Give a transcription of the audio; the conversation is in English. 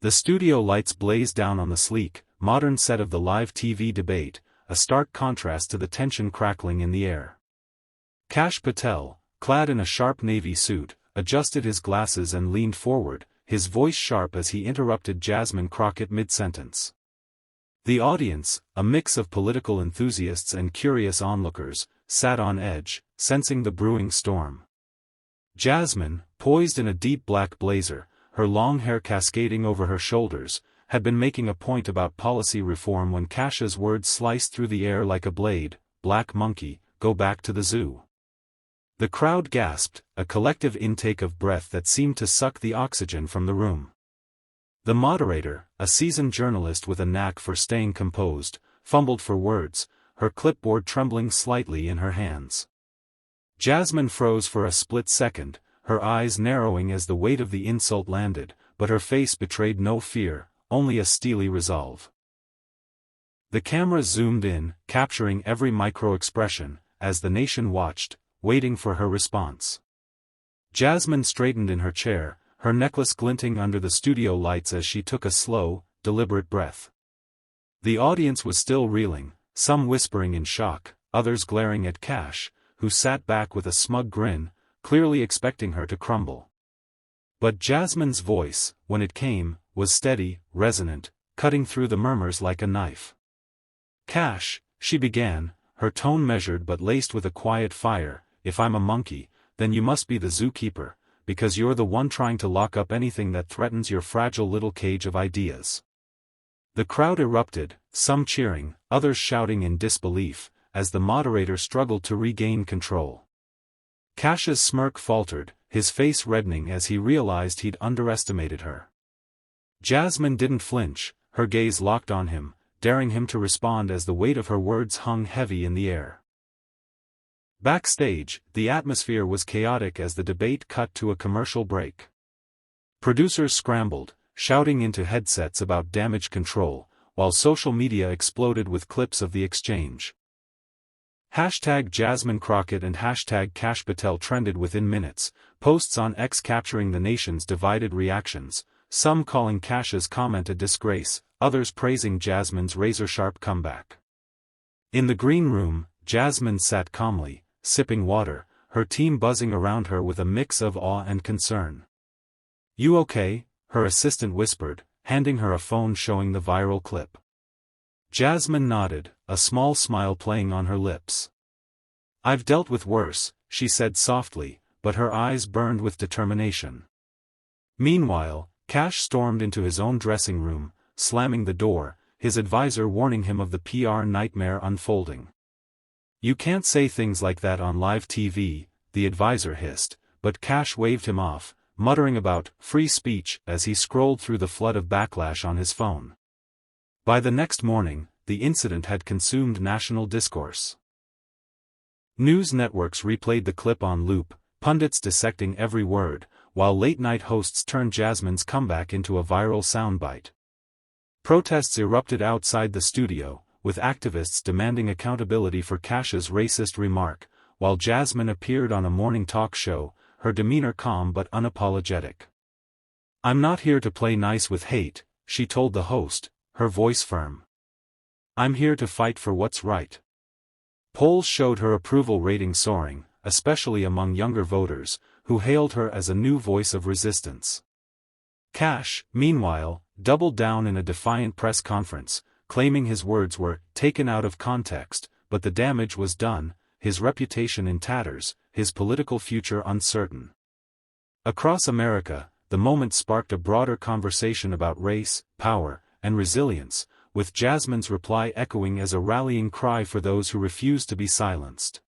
The studio lights blazed down on the sleek, modern set of the live TV debate, a stark contrast to the tension crackling in the air. Kash Patel, clad in a sharp navy suit, adjusted his glasses and leaned forward, his voice sharp as he interrupted Jasmine Crockett mid-sentence. The audience, a mix of political enthusiasts and curious onlookers, sat on edge, sensing the brewing storm. Jasmine, poised in a deep black blazer, her long hair cascading over her shoulders, had been making a point about policy reform when Kash's words sliced through the air like a blade. "Black monkey, go back to the zoo." The crowd gasped, a collective intake of breath that seemed to suck the oxygen from the room. The moderator, a seasoned journalist with a knack for staying composed, fumbled for words, her clipboard trembling slightly in her hands. Jasmine froze for a split second, her eyes narrowing as the weight of the insult landed, but her face betrayed no fear, only a steely resolve. The camera zoomed in, capturing every micro-expression, as the nation watched, waiting for her response. Jasmine straightened in her chair, her necklace glinting under the studio lights as she took a slow, deliberate breath. The audience was still reeling, some whispering in shock, others glaring at Kash, who sat back with a smug grin, clearly expecting her to crumble. But Jasmine's voice, when it came, was steady, resonant, cutting through the murmurs like a knife. "Kash," she began, her tone measured but laced with a quiet fire, "if I'm a monkey, then you must be the zookeeper, because you're the one trying to lock up anything that threatens your fragile little cage of ideas." The crowd erupted, some cheering, others shouting in disbelief, as the moderator struggled to regain control. Kash's smirk faltered, his face reddening as he realized he'd underestimated her. Jasmine didn't flinch, her gaze locked on him, daring him to respond as the weight of her words hung heavy in the air. Backstage, the atmosphere was chaotic as the debate cut to a commercial break. Producers scrambled, shouting into headsets about damage control, while social media exploded with clips of the exchange. Hashtag Jasmine Crockett and hashtag Kash Patel trended within minutes, posts on X capturing the nation's divided reactions, some calling Kash's comment a disgrace, others praising Jasmine's razor-sharp comeback. In the green room, Jasmine sat calmly, sipping water, her team buzzing around her with a mix of awe and concern. "You okay?" her assistant whispered, handing her a phone showing the viral clip. Jasmine nodded, a small smile playing on her lips. "I've dealt with worse," she said softly, but her eyes burned with determination. Meanwhile, Kash stormed into his own dressing room, slamming the door, his advisor warning him of the PR nightmare unfolding. "You can't say things like that on live TV," the advisor hissed, but Kash waved him off, muttering about free speech as he scrolled through the flood of backlash on his phone. By the next morning, the incident had consumed national discourse. News networks replayed the clip on loop, pundits dissecting every word, while late-night hosts turned Jasmine's comeback into a viral soundbite. Protests erupted outside the studio, with activists demanding accountability for Kash's racist remark, while Jasmine appeared on a morning talk show, her demeanor calm but unapologetic. "I'm not here to play nice with hate," she told the host, her voice firm. "I'm here to fight for what's right." Polls showed her approval rating soaring, especially among younger voters, who hailed her as a new voice of resistance. Kash, meanwhile, doubled down in a defiant press conference, claiming his words were taken out of context, but the damage was done, his reputation in tatters, his political future uncertain. Across America, the moment sparked a broader conversation about race, power, and resilience, with Jasmine's reply echoing as a rallying cry for those who refuse to be silenced.